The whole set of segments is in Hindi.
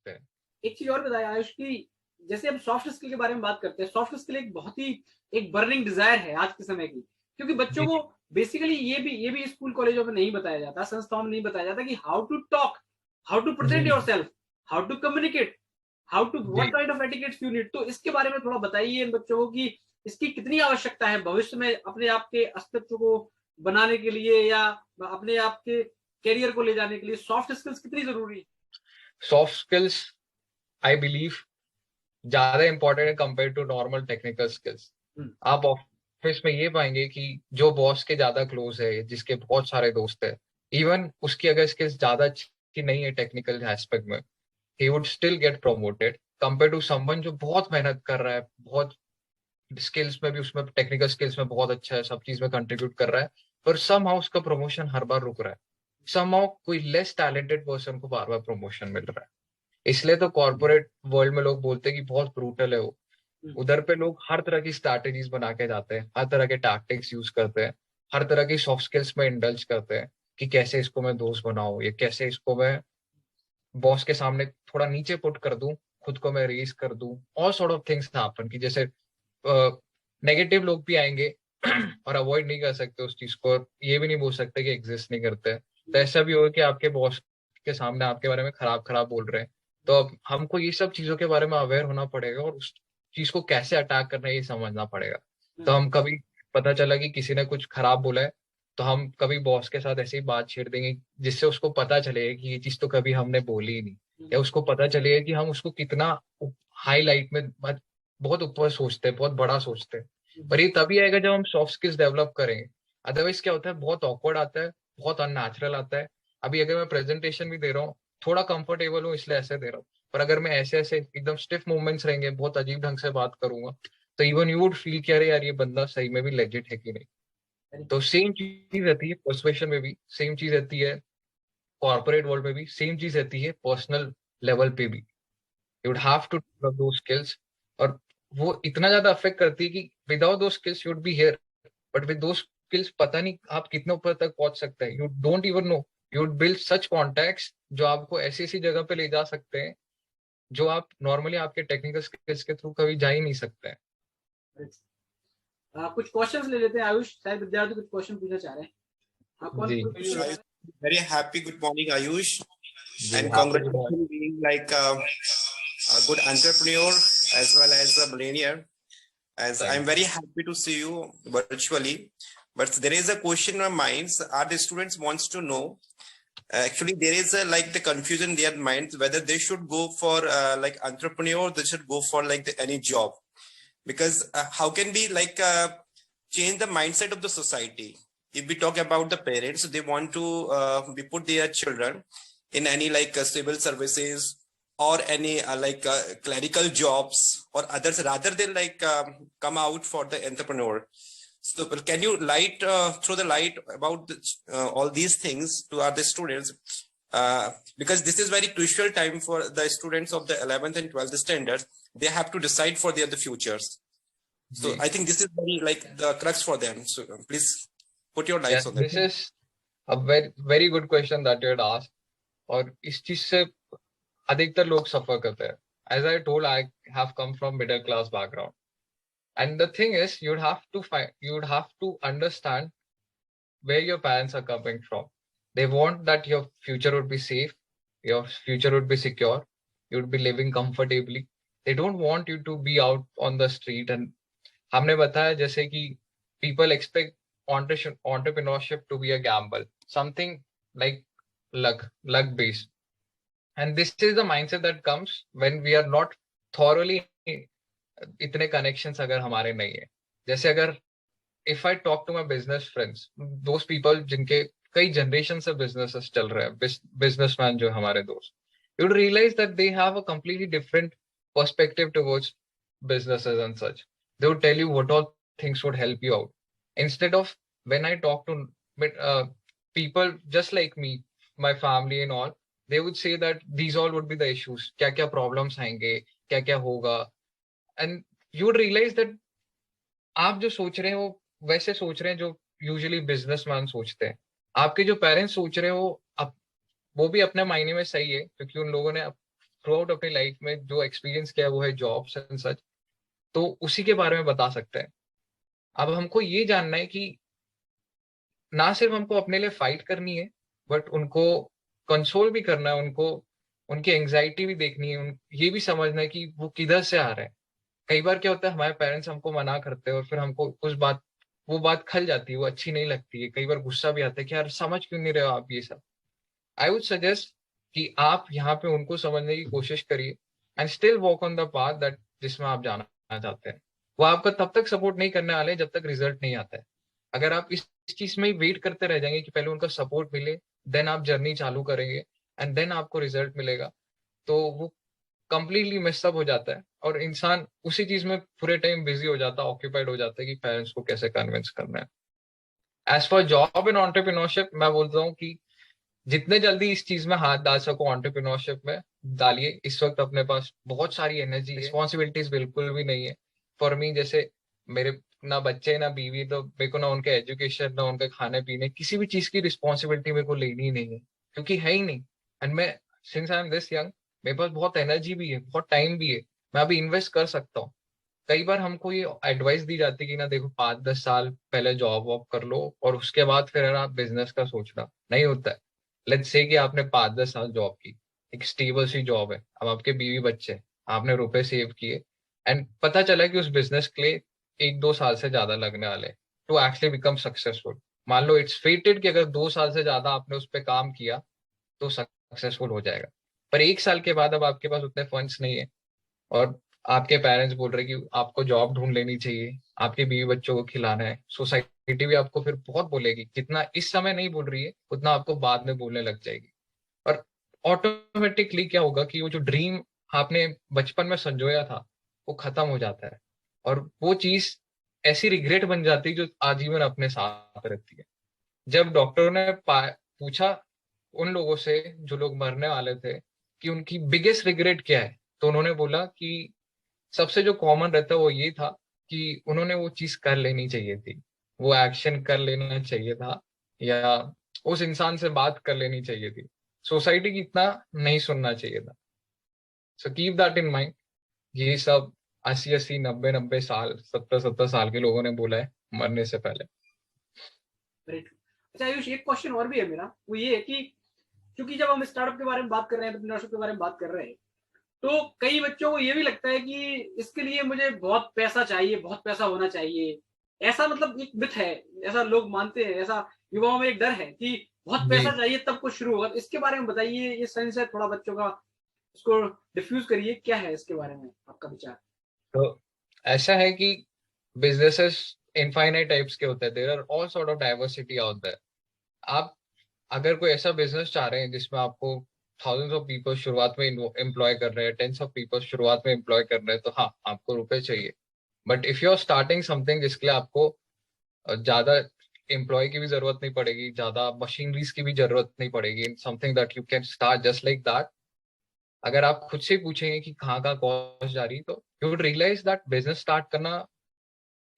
सकते हैं। एक चीज और बताया आयुष की, जैसे हम सॉफ्ट स्किल के बारे में बात करते हैं, सॉफ्ट स्किल एक बहुत ही एक बर्निंग डिजायर है आज के समय की, क्योंकि बच्चों जी को जी बेसिकली ये भी स्कूल कॉलेजों में नहीं बताया जाता, संस्थाओं में नहीं बताया जाता कि how to talk, how to present जी yourself, how to communicate, how to जी what kind of etiquettes you need. तो इसके बारे में थोड़ा बताइए इन बच्चों को कि इसकी कितनी आवश्यकता है भविष्य में अपने आप के अस्तित्व को बनाने के लिए या अपने आप के करियर को ले जाने के लिए सॉफ्ट स्किल्स कितनी जरूरी है? सॉफ्ट स्किल्स आई बिलीव ज्यादा इंपॉर्टेंट है compare to normal technical skills. आप ऑफिस में ये पाएंगे कि जो बॉस के ज्यादा क्लोज है, जिसके बहुत सारे दोस्त है, इवन उसकी अगर स्किल्स ज्यादा अच्छी नहीं है टेक्निकल एस्पेक्ट में, he would still get promoted compare to someone जो बहुत मेहनत कर रहा है, बहुत स्किल्स में भी, उसमें टेक्निकल स्किल्स में बहुत अच्छा है, सब चीज में कंट्रीब्यूट कर रहा है, पर समहाउ उसका प्रमोशन हर बार रुक रहा है। समहाउ कोई लेस टैलेंटेड पर्सन को बार बार प्रमोशन मिल रहा है। इसलिए तो कॉर्पोरेट वर्ल्ड में लोग बोलते हैं कि बहुत ब्रूटल है वो। उधर पे लोग हर तरह की स्ट्रैटेजीज बना के जाते हैं, हर तरह के टैक्टिक्स यूज करते हैं, हर तरह की सॉफ्ट स्किल्स में इंडल्ज करते हैं कि कैसे इसको मैं दोस्त बनाऊं, या कैसे इसको मैं बॉस के सामने थोड़ा नीचे पुट कर दूं, खुद को मैं रेस कर दूं। All sort of things happen कि जैसे नेगेटिव लोग भी आएंगे और अवॉइड नहीं कर सकते उस चीज को, और ये भी नहीं बोल सकते कि एग्जिस्ट नहीं करते हैं। तो ऐसा भी होगा कि आपके बॉस के सामने आपके बारे में खराब खराब बोल रहे हैं, तो अब हमको ये सब चीजों के बारे में अवेयर होना पड़ेगा और उस चीज को कैसे अटैक करना है ये समझना पड़ेगा। तो हम कभी पता चला कि किसी ने कुछ खराब बोला है, तो हम कभी बॉस के साथ ऐसी बात छेड़ देंगे जिससे उसको पता चलेगा कि ये चीज तो कभी हमने बोली ही नहीं, या उसको पता चलेगा कि हम उसको कितना हाईलाइट में बहुत ऊपर सोचते हैं, बहुत बड़ा सोचते हैं। पर ये तभी आएगा जब हम सॉफ्ट स्किल्स डेवलप करेंगे। अदरवाइज क्या होता है, बहुत ऑकवर्ड आता है, बहुत अननेचुरल आता है। अभी अगर मैं प्रेजेंटेशन भी दे रहा हूँ, थोड़ा कंफर्टेबल हूँ इसलिए ऐसे दे रहा हूँ, पर अगर मैं ऐसे ऐसे एकदम स्टिफ मूवमेंट्स रहेंगे, बहुत अजीब ढंग से बात करूंगा, तो इवन यू वुड फील कि अरे यार ये बंदा सही में भी लेजिट है कि नहीं। तो सेम चीज रहती है पर्सुएशन में भी, सेम चीज रहती है कॉर्पोरेट वर्ल्ड में भी, सेम चीज रहती है पर्सनल लेवल पे भी। You would have to develop दो स्किल्स, और वो इतना ज्यादा अफेक्ट करती है कि विदाउट दो skills you would be here, but with दो स्किल्स पता नहीं आप कितने ऊपर तक पहुंच सकते हैं। You don't even know, you would build such contacts जो आपको ऐसी ऐसी जगह पे ले जा सकते हैं जो आप नॉर्मली आपके टेक्निकल स्किल्स के थ्रू कभी जा ही नहीं सकते हैं। कुछ क्वेश्चंस ले लेते हैं आयुष, शायद विद्यार्थी कुछ क्वेश्चन पूछना चाह रहे हैं। हाँ, कौन जी very happy. Good morning, Ayush, ji and happy to congratulations being like a good entrepreneur as well as a millionaire. As I'm very happy to see you virtually, but there is a question in our minds. Our the students wants to know. Actually, there is a like the confusion in their minds whether they should go for like entrepreneur, they should go for like any job, because how can we like change the mindset of the society? If we talk about the parents, they want to we put their children in any like civil services or any like clerical jobs or others, rather than like come out for the entrepreneur. So can you light throw the light about all these things to other students, because this is very crucial time for the students of the 11th and 12th standards. They have to decide for their the futures. So I think this is very like the crux for them. So please put your lights on that. This is a very very good question that you had asked, और इस चीज से अधिकतर लोग सफर करते हैं। As I told, I have come from middle class background, and the thing is you would have to understand where your parents are coming from. They want that your future would be safe, your future would be secure, you would be living comfortably. They don't want you to be out on the street. And हमने बताया जैसे कि people expect entrepreneurship to be a gamble, something like luck based. And this is the mindset that comes when we are not thoroughly, इतने connections अगर हमारे नहीं है। जैसे अगर if I talk to my business friends, those people जिनके कई जनरेशन से बिजनेसेस चल रहे हैं, बिजनेसमैन जो हमारे दोस्त, you would realize that they have a completely different perspective towards businesses and such. They would tell you what all things would help you out. Instead of when I talk to uh, people just like me, my family and all, they would say that these all would be the issues. क्या क्या problems आएंगे, क्या क्या होगा, and you would realize that आप जो सोच रहे हैं वो वैसे सोच रहे हैं जो यूजुअली बिजनेसमैन सोचते हैं। आपके जो पेरेंट्स सोच रहे हो, वो भी अपने मायने में सही है, क्योंकि उन लोगों ने थ्रू आउट अपनी लाइफ में जो एक्सपीरियंस किया है वो है जॉब्स एंड सच, तो उसी के बारे में बता सकते हैं। अब हमको ये जानना है कि ना सिर्फ हमको अपने लिए फाइट करनी है, बट उनको कंसोल भी करना है, उनको उनकी एंग्जाइटी भी देखनी है, ये भी समझना है कि वो किधर से आ रहे हैं। कई बार क्या होता है, हमारे पेरेंट्स हमको मना करते हैं और फिर हमको वो बात खल जाती है, वो अच्छी नहीं लगती है, कई बार गुस्सा भी आता है कि यार समझ क्यों नहीं रहे हो आप ये सब। आई वुड सजेस्ट कि आप यहाँ पे उनको समझने की कोशिश करिए and still walk on the path that जिसमें आप जाना चाहते हैं। वो आपका तब तक सपोर्ट नहीं करने वाले जब तक रिजल्ट नहीं आता है। अगर आप इस चीज में ही वेट करते रह जाएंगे कि पहले उनका सपोर्ट मिले, देन आप जर्नी चालू करेंगे एंड देन आपको रिजल्ट मिलेगा, तो वो कंप्लीटली मिसअप हो जाता है और इंसान उसी चीज में पूरे टाइम बिजी हो जाता है, ऑक्यूपाइड हो जाता है कि पेरेंट्स को कैसे कन्विंस करना है। As for job in entrepreneurship, मैं बोलता हूँ कि जितने जल्दी इस चीज में हाथ डाल सको एंटरप्रेन्योरशिप में डालिए। इस वक्त अपने पास बहुत सारी एनर्जी है, रिस्पॉन्सिबिलिटीज बिल्कुल भी नहीं है। फॉर मी, जैसे मेरे ना बच्चे ना बीवी, तो मेरे को ना उनके एजुकेशन ना उनके खाने पीने, किसी भी चीज की रिस्पॉन्सिबिलिटी मेरे को लेनी ही नहीं है, क्योंकि है ही नहीं। एंड मैं, since I am this young, मेरे पास बहुत एनर्जी भी है, बहुत टाइम भी है, मैं अभी इन्वेस्ट कर सकता हूँ। कई बार हमको ये एडवाइस दी जाती है कि ना देखो 5-10 साल पहले जॉब वॉब कर लो और उसके बाद फिर आप बिजनेस का सोचना। नहीं होता है। लेट्स से कि आपने 5-10 साल जॉब की, एक स्टेबल सी जॉब है, अब आपके बीवी बच्चे हैं, आपने रुपए सेव किए एंड पता चला कि उस बिजनेस के लिए 1-2 साल से ज्यादा लगने वाले टू एक्चुअली बिकम सक्सेसफुल। मान लो इट्स फेटेड कि अगर 2 साल से ज्यादा आपने उस पर काम किया तो सक्सेसफुल हो जाएगा। पर 1 साल के बाद अब आपके पास उतने फंड्स नहीं है और आपके पेरेंट्स बोल रहे कि आपको जॉब ढूंढ लेनी चाहिए, आपके बीवी बच्चों को खिलाना है, सोसाइटी भी आपको फिर बहुत बोलेगी, जितना इस समय नहीं बोल रही है उतना आपको बाद में बोलने लग जाएगी। और ऑटोमेटिकली क्या होगा कि वो जो ड्रीम आपने बचपन में संजोया था वो खत्म हो जाता है और वो चीज ऐसी रिग्रेट बन जाती है जो आजीवन अपने साथ रहती है। जब डॉक्टरों ने पूछा उन लोगों से जो लोग मरने वाले थे कि उनकी बिगेस्ट रिग्रेट क्या है, तो उन्होंने बोला कि सबसे जो कॉमन रहता है वो ये था कि उन्होंने वो चीज कर लेनी चाहिए थी, वो एक्शन कर लेना चाहिए था, या उस इंसान से बात कर लेनी चाहिए थी, सोसाइटी की इतना नहीं सुनना चाहिए था। So keep that in mind. ये सब 80-80, 90-90 साल, 70-70 साल के लोगों ने बोला है मरने से पहले। अच्छा आयुष, एक क्वेश्चन और भी है मेरा, वो ये है कि क्योंकि जब हम स्टार्टअप के बारे में बात कर रहे हैं, एंटरप्रेन्योरशिप के बारे में बात कर रहे हैं, तो कई बच्चों को ये भी लगता है कि इसके लिए मुझे बहुत पैसा चाहिए, बहुत पैसा होना चाहिए। ऐसा मतलब एक मिथ है, ऐसा लोग मानते हैं, ऐसा युवाओं में एक डर है कि बहुत पैसा जी, चाहिए तब कुछ शुरू होगा। तो इसके बारे में बताइए, ये साइंस है थोड़ा बच्चों का, इसको डिफ्यूज करिए, क्या है इसके बारे में आपका विचार? तो ऐसा है कि बिजनेसेस इनफाइनाइट टाइप्स के होते हैं, there are all sort of diversity out there. आप अगर कोई ऐसा बिजनेस चाह रहे हैं जिसमें आपको थाउजेंड्स ऑफ पीपल शुरुआत में एम्प्लॉय कर रहे हैं, टेंस ऑफ पीपल शुरुआत में एम्प्लॉय कर रहे हैं, तो हाँ आपको रुपए चाहिए। But if you are starting something जिसके लिए आपको ज्यादा एम्प्लॉय की भी जरूरत नहीं पड़ेगी, ज्यादा मशीनरीज की भी जरूरत नहीं पड़ेगी, something that you can start just like that, अगर आप खुद से पूछेंगे कि कहाँ का कॉस्ट जा रही, तो you would realise that business start करना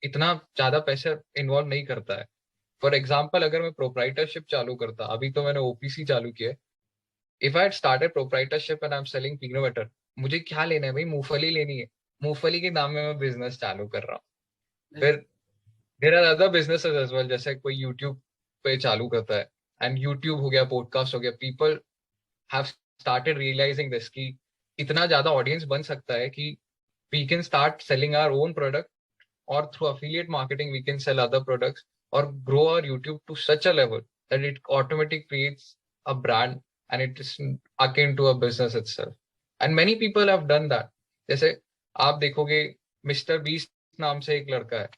इतना ज्यादा पैसे इन्वॉल्व नहीं करता है। फॉर एग्जाम्पल, अगर मैं प्रोप्राइटरशिप चालू करता, अभी तो मैंने ओपीसी चालू किया है, if I started proprietorship and I am selling peanut butter, मुझे क्या लेना है भाई, मूंगफली लेनी है, मूंगफली के दाम में मैं बिजनेस चालू कर रहा हूँ। फिर there are other businesses as well, जैसे कोई यूट्यूब पे चालू करता है, एंड यूट्यूब हो गया, पॉडकास्ट हो गया, people have started realising this कि इतना ज्यादा ऑडियंस बन सकता है कि we can start selling our own product, or through affiliate marketing we can sell other products or grow our YouTube to such a level that it automatically creates a brand and it is akin to a business itself. And many people have done that. जैसे आप देखोगे मिस्टर बीस्ट नाम से एक लड़का है,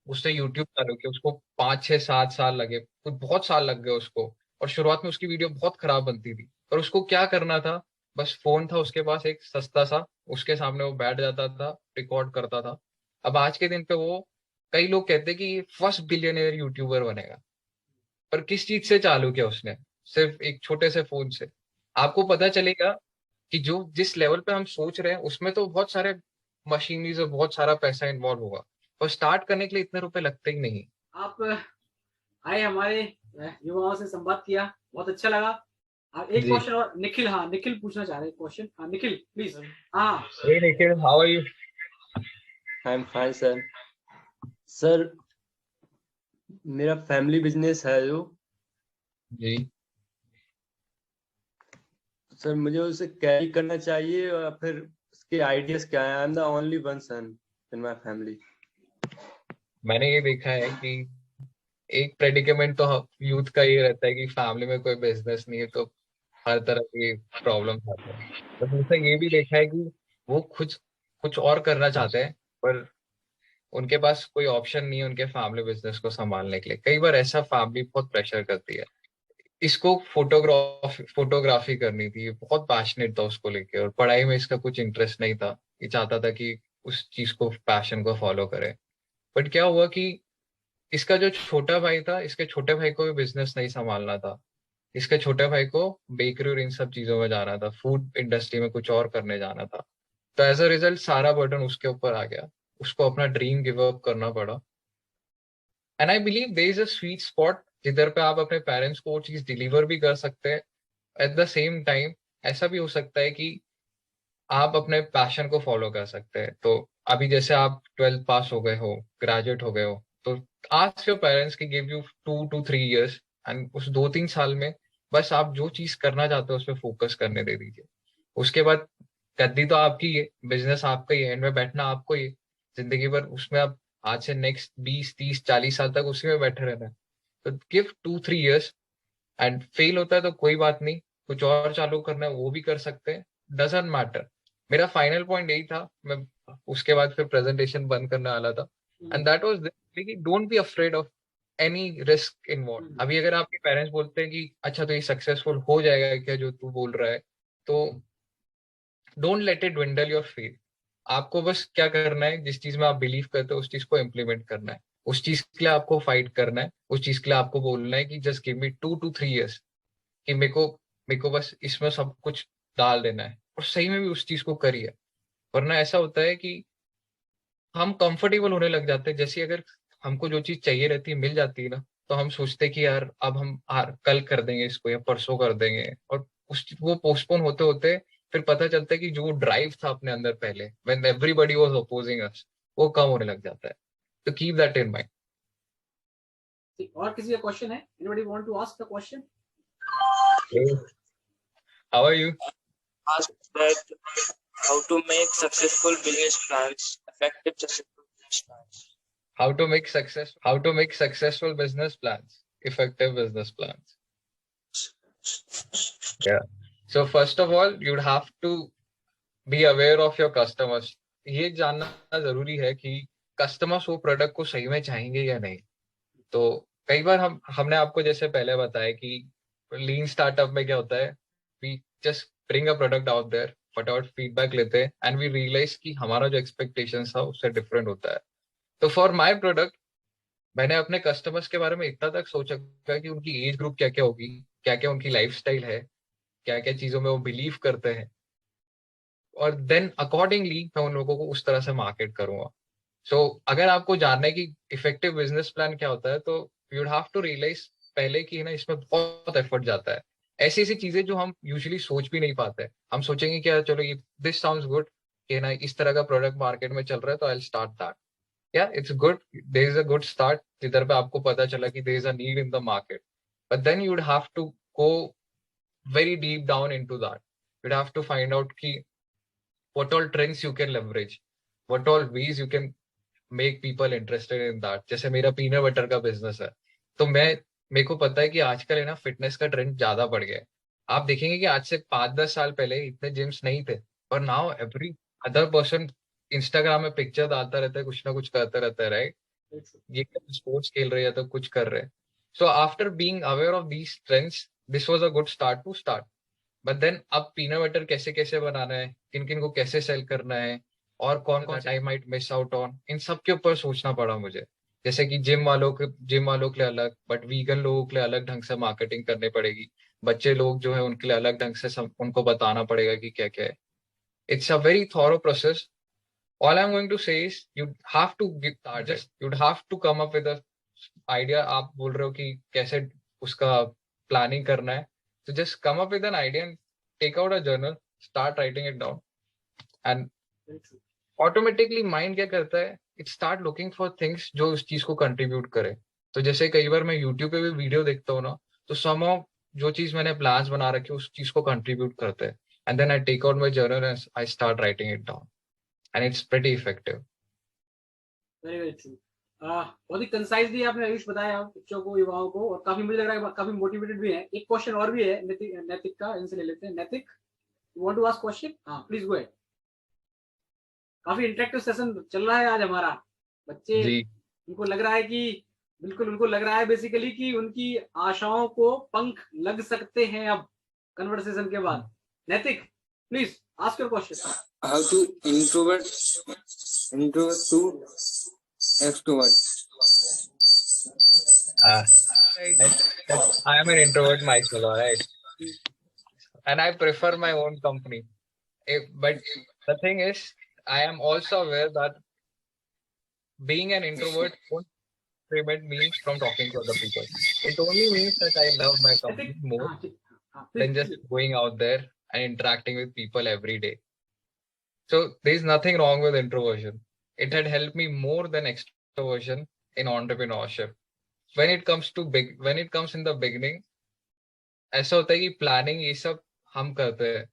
उसने यूट्यूब चालू किया, उसको 5-6-7 साल लगे, कुछ बहुत साल लग गए उसको, और शुरुआत में उसकी वीडियो बहुत खराब बनती थी, पर उसको क्या करना था, बस फोन था उसके पास एक सस्ता सा, उसके सामने वो बैठ जाता था, रिकॉर्ड करता था। अब आज के दिन पे वो, कई लोग कहते हैं कि ये फर्स्ट बिलियनियर यूट्यूबर बनेगा, पर किस चीज से चालू किया उसने, सिर्फ एक छोटे से फोन से। आपको पता चलेगा कि जो जिस लेवल पे हम सोच रहे हैं उसमें तो बहुत सारे मशीनरीज और बहुत सारा पैसा इन्वॉल्व होगा, और स्टार्ट करने के लिए इतने रुपए लगते ही नहीं। आप आए, हमारे युवाओं से संवाद किया, बहुत अच्छा लगा। एक जी। क्वेश्चन और निखिल, हाँ निखिल पूछना चाह रहे हैं क्वेश्चन। हाँ निखिल प्लीज। हाँ Hey Nikhil, how are you? I'm fine sir. Sir मेरा फैमिली बिजनेस है जो, जी। सर मुझे उसे कैरी करना चाहिए या फिर उसके आइडियाज क्या है? I am the only one son in my family. मैंने ये देखा है कि एक प्रेडिकेमेंट तो यूथ का ये रहता है कि फैमिली में कोई बिजनेस नहीं है तो हर तरह की प्रॉब्लम आते हैं। पर दूसरा ये भी देखा है कि वो कुछ कुछ और करना चाहते हैं, पर उनके पास कोई ऑप्शन नहीं है उनके फैमिली बिजनेस को संभालने के लिए। कई बार ऐसा फैमिली बहुत प्रेशर करती है। इसको फोटोग्राफी करनी थी, बहुत पैशनेट था उसको लेके, और पढ़ाई में इसका कुछ इंटरेस्ट नहीं था। ये चाहता था कि उस चीज को, पैशन को फॉलो करे। बट क्या हुआ कि इसका जो छोटा भाई था, इसके छोटे भाई को भी बिजनेस नहीं संभालना था। इसके छोटे भाई को बेकरी और इन सब चीजों में जाना था, फूड इंडस्ट्री में कुछ और करने जाना था। तो एज अ रिजल्ट सारा बर्डन उसके ऊपर आ गया। उसको अपना ड्रीम गिव अप करना पड़ा। And I believe there is a sweet spot जिधर पे आप अपने पेरेंट्स को वो चीज डिलीवर भी कर सकते हैं। एट द सेम टाइम ऐसा भी हो सकता है कि आप अपने पैशन को फॉलो कर सकते हैं। तो अभी जैसे आप 12th पास हो गए हो, ग्रेजुएट हो गए हो, तो आस्क योर पेरेंट्स की give you 2 to 3 years, and उस 2-3 साल में बस आप जो चीज करना चाहते हो उस पर फोकस करने दे दीजिए। उसके बाद गद्दी तो आपकी है, बिजनेस आपका ही है, एंड में बैठना आपको ही है। जिंदगी भर उसमें आप आज से नेक्स्ट 20, 30, 40 साल तक उसी में बैठे रहना है। तो गिव 2-3 years, एंड फेल होता है तो कोई बात नहीं, कुछ और चालू करना है वो भी कर सकते हैं। Doesn't matter. मेरा फाइनल पॉइंट यही था। मैं उसके बाद फिर प्रेजेंटेशन बंद करने वाला था, एंड दैट वाज कि don't be afraid of any risk involve. अभी अगर आपके पेरेंट्स बोलते हैं कि अच्छा तो ये सक्सेसफुल हो जाएगा क्या जो तू बोल रहा है, तो don't let it dwindle your faith. आपको बस क्या करना है, जिस चीज में आप बिलीव करते हो उस चीज को इम्प्लीमेंट करना है। उस चीज के लिए आपको फाइट करना है। उस चीज के लिए आपको बोलना है कि just give me 2 to 3 years, कि मेरे को बस इसमें सब कुछ डाल देना है, और सही में भी उस चीज को करिए। वरना ऐसा होता है कि हम कंफर्टेबल होने लग जाते हैं। जैसे अगर हमको जो चीज चाहिए रहती है मिल जाती है ना, तो हम सोचते हैं कि यार अब हम कल कर देंगे इसको या परसों कर देंगे, और उस वो पोस्टपोन होते होते फिर पता चलता है कि जो ड्राइव था अपने अंदर पहले, व्हेन एवरीबॉडी वाज अपोजिंग अस, वो कम होने लग जाता है। तो कीप दैट इन माइंड। और किसी का क्वेश्चन है? Anybody want to ask the question? How are you? Ask that how to make successful business plans, effective successful business plans. How to make successful business plans, effective business plans. Yeah. So first of all, you'd have to be aware of your customers. ये जानना जरूरी है कि कस्टमर्स वो प्रोडक्ट को सही में चाहेंगे या नहीं। तो कई बार हमने आपको जैसे पहले बताया कि लीन स्टार्टअप में क्या होता है, we just bring a product out there, फटाफट फीडबैक लेते हैं, एंड वी रियलाइज कि हमारा जो एक्सपेक्टेशन था उससे डिफरेंट होता है। तो फॉर माई प्रोडक्ट मैंने अपने कस्टमर्स के बारे में इतना तक सोचा कि उनकी एज ग्रुप क्या क्या होगी, क्या क्या उनकी लाइफस्टाइल है, क्या क्या चीजों में वो बिलीव करते हैं, और देन अकॉर्डिंगली मैं उन लोगों को उस तरह से मार्केट करूंगा। सो अगर आपको जानना है कि इफेक्टिव बिजनेस प्लान क्या होता है, तो यूड हैव टू रियलाइज पहले कि है ना, इसमें बहुत एफर्ट जाता है। ऐसी ऐसी चीजें जो हम यूजुअली सोच भी नहीं पाते। हम सोचेंगे कि यार चलो ये दिस साउंड्स गुड, कि ना इस तरह का प्रोडक्ट मार्केट में चल रहा है तो आई विल स्टार्ट दैट। या it's good, there is a good start जिधर पे आपको पता चला कि there is a need in the market. But then you'd have to go very deep down into that. You'd have to find out ki what all trends you can leverage, what all ways you can make people interested in that. जैसे मेरा पीनट बटर का बिजनेस है, तो मेरे को पता है कि आजकल है ना फिटनेस का ट्रेंड ज्यादा बढ़ गया है। आप देखेंगे कि आज से 5-10 साल पहले इतने जिम्स नहीं थे, और now every other person Instagram में पिक्चर डालता रहता है, कुछ ना कुछ करता रहता है, राइट? ये स्पोर्ट्स खेल रहे हैं या तो कुछ कर रहे हैं। So after being aware of these trends, this was a good start to start. But then अब पीनट बटर कैसे कैसे बनाना है, किन किन को कैसे सेल करना है, और कौन कौन I might miss out on, इन सब के ऊपर सोचना पड़ा मुझे। जैसे कि जिम वालों के लिए अलग, बट वीगन लोगों के लिए अलग ढंग से मार्केटिंग करनी पड़ेगी। बच्चे लोग जो है उनके लिए अलग ढंग से उनको बताना पड़ेगा कि क्या क्या है। It's a very thorough process. All I'm going to say is you have to give target. You'd have to come up with a idea। आप बोल रहे हो कि कैसे उसका प्लानिंग करना है, So just come up with an idea and take out a journal, start writing it down, and automatically mind क्या करता है, it start looking for things जो उस चीज को कंट्रीब्यूट करे. तो जैसे कई बार मैं यूट्यूब पे भी वीडियो देखता हूँ ना, तो समहाउ जो चीज मैंने प्लान्स बना रखे उस चीज को कंट्रीब्यूट करते हैं, and then I take out my journal and I start writing it down, and it's pretty effective. Very very true. बहुत ही कंसाइजली आपने आयुष बताया बच्चों को, युवाओं को, और काफी मुझे लग रहा है काफी मोटिवेटेड भी है. एक क्वेश्चन और भी है नैतिक का, इनसे ले लेते हैं. Naitik, you want to ask question? हाँ प्लीज गो अहेड. काफी इंटरेक्टिव सेशन चल रहा है आज हमारा. बच्चे, उनको लग रहा है कि बिल्कुल उनको लग रहा है बेसिकली कि उनकी आशाओं को पंख लग सकते हैं अब कन्वर्सेशन के बाद. नैतिक, please ask your question. How to introvert to extrovert? I am an introvert myself, alright, and I prefer my own company. But the thing is, I am also aware that being an introvert won't prevent me from talking to other people. It only means that I love my company more than just going out there and interacting with people every day. So there is nothing wrong with introversion. It had helped me more than extroversion in entrepreneurship. When it comes in the beginning, ऐसा होता है कि प्लानिंग ये सब हम करते हैं,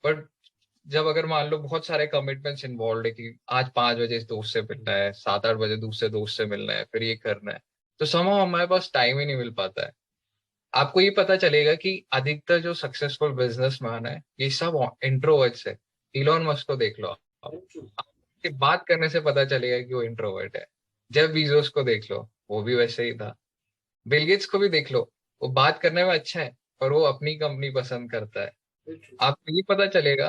बट जब अगर मान लो बहुत सारे कमिटमेंट्स इन्वॉल्व है कि आज 5 बजे इस दोस्त से मिलना है, 7-8 बजे दूसरे दोस्त से मिलना है, फिर ये करना है, तो समहाउ हमारे पास टाइम ही नहीं मिल पाता है. आपको ये पता चलेगा कि अधिकतर जो सक्सेसफुल बिजनेसमैन है ये सब इंट्रोवर्ट्स है. इलॉन मस्क को देख लो आपकी बात करने से पता चलेगा कि वो इंट्रोवर्ट है. जेफ बीजोस को देख लो, वो भी वैसे ही था. बिल गेट्स को भी देख लो, वो बात करने में अच्छा है पर वो अपनी कंपनी पसंद करता है. आपको ये पता चलेगा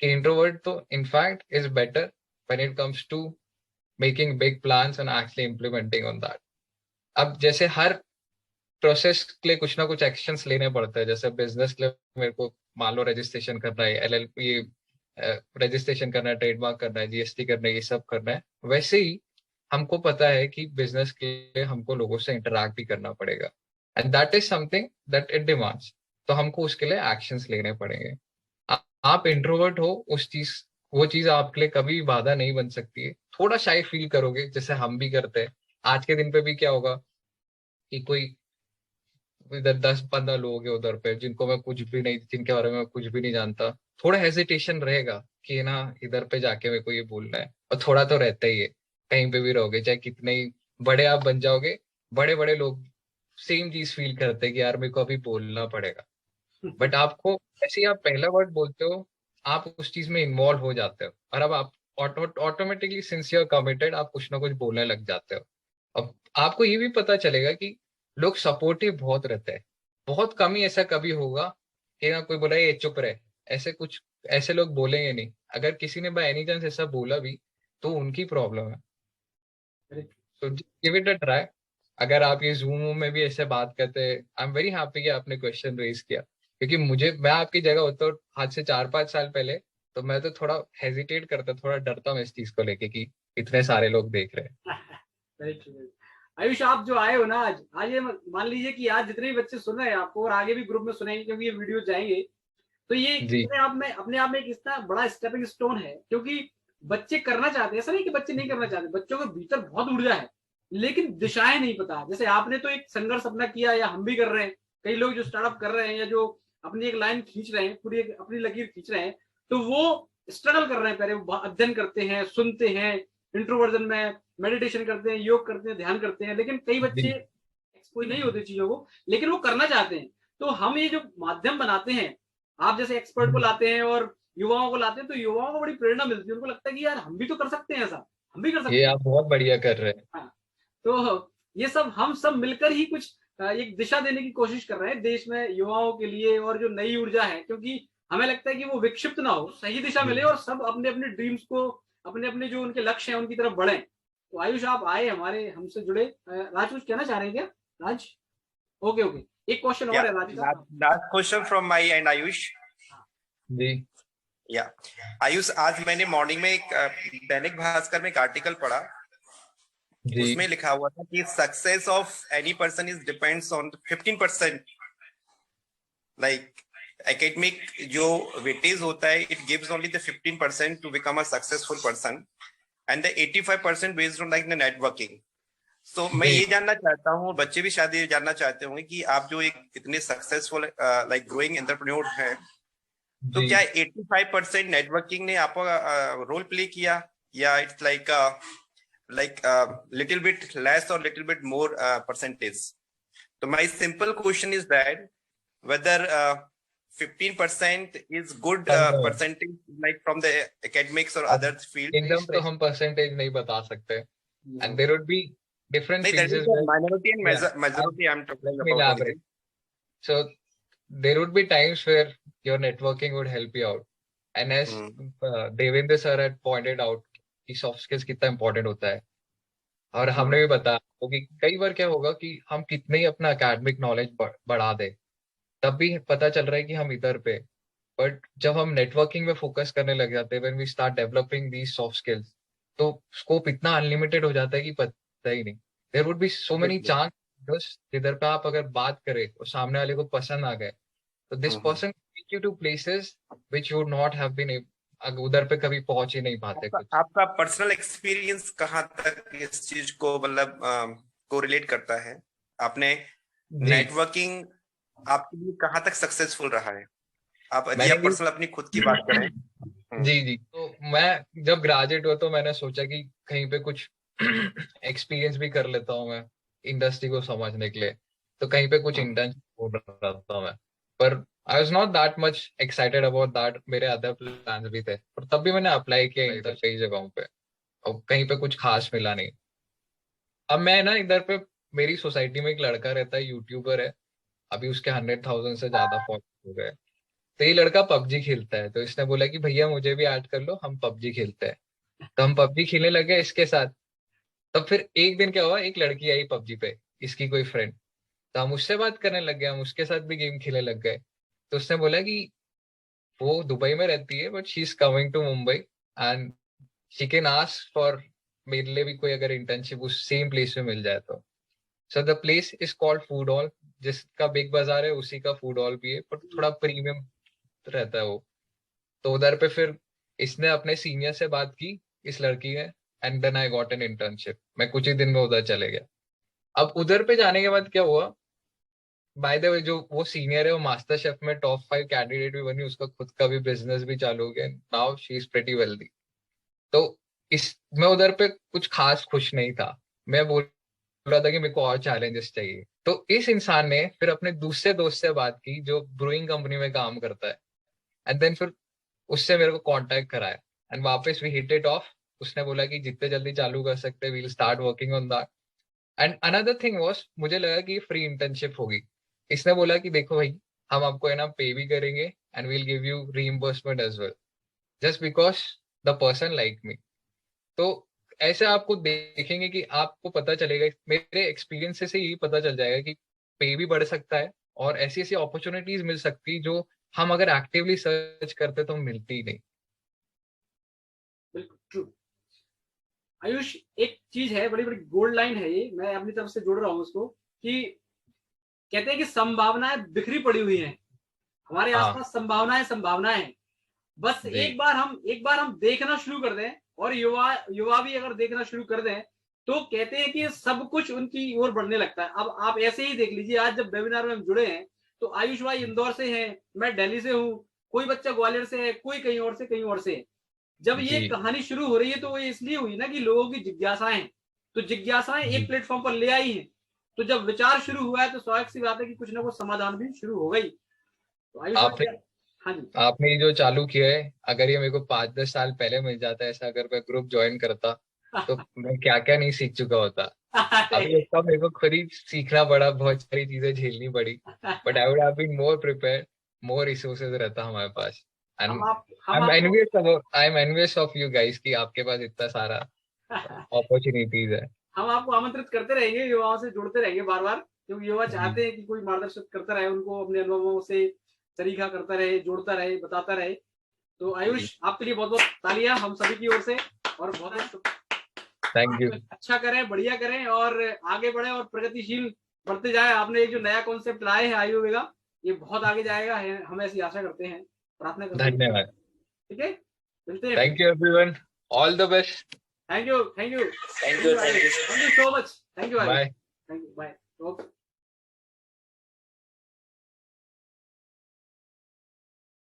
कि इंट्रोवर्ट तो in fact is better when it comes to making big plans and actually implementing on that. अब जैसे हर प्रोसेस के लिए कुछ ना कुछ एक्शंस लेने पड़ते हैं. जैसे बिजनेस के लिए मेरे को मान लो रजिस्ट्रेशन करना है, LLP रजिस्ट्रेशन करना है, ट्रेडमार्क करना है, GST करना है, ये सब करना है. वैसे ही हमको पता है कि बिजनेस के लिए हमको लोगों से इंटरैक्ट भी करना पड़ेगा, and that is something that it demands. तो हमको उसके लिए एक्शंस लेने पड़ेंगे. आप इंट्रोवर्ट हो, वो चीज आपके लिए कभी बाधा नहीं बन सकती है. थोड़ा शाय फील करोगे जैसे हम भी करते हैं. आज के दिन पे भी क्या होगा कि कोई इधर 10-15 लोग हैं उधर पे जिनके बारे में कुछ भी नहीं जानता. थोड़ा हेजिटेशन रहेगा कि ना इधर पे जाके मेरे को ये बोलना है, और थोड़ा तो रहता ही है. कहीं पे भी रहोगे, चाहे कितने ही बड़े आप बन जाओगे, बड़े बड़े लोग सेम चीज फील करते हैं कि यार मेरे को अभी बोलना पड़ेगा. बट आपको ऐसे ही आप पहला वर्ड बोलते हो, आप उस चीज में इन्वॉल्व हो जाते हो, और अब आप automatically since you are committed आप कुछ ना कुछ बोलने लग जाते हो. अब आपको ये भी पता चलेगा कि लोग सपोर्टिव बहुत रहते हैं. बहुत कम ही ऐसा कभी होगा कि ना कोई बोला ये चुप रहे, ऐसे लोग बोलेंगे नहीं. अगर किसी ने बाय एनी चांस ऐसा बोला भी तो उनकी प्रॉब्लम है. तो गिव इट अ ट्राई. अगर आप ये जूम में भी ऐसे बात करते हैं, आई एम वेरी हैप्पी कि आपने क्वेश्चन रेज किया, क्योंकि मैं आपकी जगह होता हूँ आज से 4-5 साल पहले, तो मैं तो थोड़ा हेजिटेट करता, थोड़ा डरता मैं इस चीज को लेके कि इतने सारे लोग देख रहे हैं. आयुष, आप जो आए हो ना आज ये मान लीजिए कि आज जितने भी बच्चे सुन रहे हैं आपको, और आगे भी ग्रुप में सुनेंगे क्योंकि ये वीडियो जाएंगे, तो ये अपने आप में एक इतना बड़ा स्टेपिंग स्टोन है. क्योंकि बच्चे करना चाहते हैं, ऐसा नहीं कि बच्चे नहीं करना चाहते, बच्चों के भीतर बहुत ऊर्जा है लेकिन दिशाएं नहीं पता. जैसे आपने तो एक संघर्ष अपना किया, या हम भी कर रहे हैं, कई लोग जो स्टार्टअप कर रहे हैं या जो अपनी एक लाइन खींच रहे हैं, पूरी अपनी लकीर खींच रहे हैं, तो वो स्ट्रगल कर रहे हैं. पहले वो अध्ययन करते हैं, सुनते हैं, इंट्रोवर्जन में मेडिटेशन करते हैं, योग करते हैं, ध्यान करते हैं, लेकिन कई बच्चे एक्सपोज नहीं होते चीजों को, लेकिन वो करना चाहते हैं. तो हम ये जो माध्यम बनाते हैं, आप जैसे एक्सपर्ट को लाते हैं और युवाओं को लाते हैं, तो युवाओं को बड़ी प्रेरणा मिलती है. उनको लगता है कि यार हम भी तो कर सकते हैं, ऐसा हम भी कर सकते हैं. ये आप बहुत बढ़िया कर रहे हैं. हाँ, तो ये सब हम सब मिलकर ही कुछ एक दिशा देने की कोशिश कर रहे हैं देश में युवाओं के लिए, और जो नई ऊर्जा है, क्योंकि हमें लगता है कि वो विक्षिप्त ना हो, सही दिशा मिले और सब अपने अपने ड्रीम्स को, अपने अपने जो उनके लक्ष्य हैं उनकी तरफ बढ़े. तो आयुष, आप आए हमसे जुड़े. राज कुछ कहना चाह रहे हैं क्या? राज, ओके, एक क्वेश्चन और है राज का. Last question from my and Ayush ji. या आयुष, आज मैंने मॉर्निंग में एक दैनिक भास्कर में एक आर्टिकल पढ़ा, उसमें लिखा हुआ था कि success of any person is depends on 15% like academic जो weightage होता है, it gives only the 15% to become a successful person and the 85% based on like the networking. So मैं ये जानना चाहता हूँ, बच्चे भी शायद ये जानना चाहते होंगे कि आप जो एक इतने सक्सेसफुल लाइक ग्रोइंग एंटरप्रेन्योर हैं, तो क्या 85% नेटवर्किंग ने आपका रोल प्ले किया, या it's like little bit less और लिटिल बिट मोर परसेंटेज? तो my simple question is that whether 15% is good percentage like from the academics or other field? एकदम तो हम परसेंटेज नहीं बता सकते, and there would be different phases. Minority and majority I'm talking about. So there would be times where your networking would help you out, and as Devendra sir had pointed out कि soft skills कितना important होता है, और हमने भी बताया क्योंकि कई बार क्या होगा कि हम कितने ही अपना academic knowledge बढ़ा दे, तब भी पता चल रहा है कि हम इधर पे, बट जब हम नेटवर्किंग में फोकस करने लग जाते हैं, when we start developing these soft skills, तो स्कोप इतना अनलिमिटेड हो जाता है कि पता ही नहीं. There would be so many chance जिधर पे आप अगर बात करें और सामने वाले को पसंद आ गए, तो this person take you to places which you would not have been उधर पे कभी पहुंच ही नहीं पाते. आपका पर्सनल एक्सपीरियंस कहाँ तक इस चीज को मतलब कोरिलेट करता है? आपने नेटवर्किंग आपके लिए कहाँ तक सक्सेसफुल रहा है? आप पर्सनल अपनी खुद की बात करें. जी, तो मैं जब ग्रेजुएट हुआ तो मैंने सोचा कि कहीं पे कुछ एक्सपीरियंस भी कर लेता हूँ मैं इंडस्ट्री को समझने के लिए, तो कहीं पे कुछ इंटर्नशिप करता हूँ मैं, पर I was not that much excited about that. मेरे अदर प्लान्स भी थे, पर तब भी मैंने अप्लाई किया इधर कई जगहों पे, और कहीं पे कुछ खास मिला नहीं. अब मैं ना इधर पे मेरी सोसाइटी में एक लड़का रहता है, यूट्यूबर है, अभी उसके 100,000 से ज्यादा फॉलोअर्स हो गए. तो ये लड़का पबजी खेलता है, तो इसने बोला कि भैया मुझे भी ऐड कर लो, हम पबजी खेलते हैं. तो हम पबजी खेलने लगे इसके साथ. तब फिर एक दिन क्या हुआ, एक लड़की आई पबजी पे, इसकी कोई फ्रेंड, तो हम उससे बात करने लग गए, हम उसके साथ भी गेम खेलने लग गए. तो उसने बोला कि वो दुबई में रहती है, but she is coming to Mumbai and she can ask for मेरे लिए भी कोई अगर इंटर्नशिप उस सेम प्लेस में मिल जाए तो. So the place is called food hall, जिसका बिग बाजार है उसी का फूड हॉल भी है, पर थोड़ा प्रीमियम रहता है वो. तो उधर पे फिर इसने अपने सीनियर से बात की, इस लड़की ने, and then I got an internship. मैं कुछ ही दिन में उधर चले गया. अब उधर पे जाने के बाद क्या हुआ, बाय द वे जो वो सीनियर है वो मास्टर शेफ में टॉप 5 कैंडिडेट भी बनी, उसका खुद का भी बिजनेस भी चालू हो गया, now she is pretty wealthy. तो इस मैं उधर पे कुछ खास खुश नहीं था, मैं बोल रहा था कि मेरे को और चैलेंजेस चाहिए. तो इस इंसान ने फिर अपने दूसरे दोस्त से बात की जो ब्रूइंग कंपनी में काम करता है, एंड देन फिर उससे मेरे को कांटेक्ट कराया, एंड वापस वी हिट इट ऑफ. उसने बोला कि जितने जल्दी चालू कर सकते we will start working on that. And another thing was, मुझे लगा कि फ्री इंटर्नशिप होगी. इसने बोला कि देखो भाई, हम आपको है ना पे भी करेंगे and we will give you reimbursement as well, just because the person like me. तो ऐसे आपको देखेंगे कि आपको पता चलेगा, मेरे एक्सपीरियंस से यही पता चल जाएगा कि पे भी बढ़ सकता है और ऐसी ऐसी अपॉर्चुनिटीज मिल सकती जो हम अगर एक्टिवली सर्च करते तो मिलती ही नहीं. बिल्कुल ट्रू. आयुष, एक चीज है, बड़ी बड़ी गोल्ड लाइन है ये, मैं अपनी तरफ से जोड़ रहा हूँ उसको, कि कहते हैं कि संभावनाएं बिखरी पड़ी हुई हैं हमारे आसपास. संभावनाएं बस एक बार हम देखना शुरू कर दें, और युवा भी अगर देखना शुरू कर दें, तो कहते हैं कि सब कुछ उनकी ओर बढ़ने लगता है. अब आप ऐसे ही देख लीजिए, आज जब वेबिनार में हम जुड़े हैं तो आयुष भाई इंदौर से हैं, मैं दिल्ली से हूँ, कोई बच्चा ग्वालियर से है, कोई कहीं और से है. जब ये कहानी शुरू हो रही है तो वो इसलिए हुई ना कि लोगों की जिज्ञासाएं, तो जिज्ञासाएं एक प्लेटफॉर्म पर ले आई है. तो जब विचार शुरू हुआ है तो स्वाभाविक सी बात है कि कुछ ना कुछ समाधान भी शुरू हो गई. तो आयुष, आपने ये जो चालू किया है, अगर ये मेरे को 5-10 साल पहले मिल जाता है ऐसा, अगर मैं ग्रुप ज्वाइन करता तो मैं क्या क्या नहीं सीख चुका होता. अभी इसका मेरे को खुद ही सीखना पड़ा, बहुत सारी चीजें झेलनी पड़ी, but I would have been more prepared, more resources रहता हमारे पास. And I am envious of you guys कि आपके पास इतना सारा अपॉर्चुनिटीज है. हम आपको आमंत्रित करते रहेंगे, युवाओं से जुड़ते रहेंगे बार बार, क्योंकि युवा चाहते हैं कि कोई मार्गदर्शन करता रहे, उनको अपने अनुभवों से तरीका करता रहे, जोड़ता रहे, बताता रहे. तो आयुष, आपके लिए बहुत बहुत तालियां हम सभी की ओर से, और बहुत थैंक यू. अच्छा करें, बढ़िया करें और आगे बढ़े और प्रगतिशील बढ़ते जाए. आपने एक जो नया कॉन्सेप्ट लाए है आयुर्वेगा, ये बहुत आगे जाएगा, हम ऐसी आशा करते हैं, प्रार्थना करते हैं। धन्यवाद। ठीक है, मिलते हैं। Thank you everyone, all the best. Thank you Thank you. So much, thank you, bye. Thank you, bye. Okay.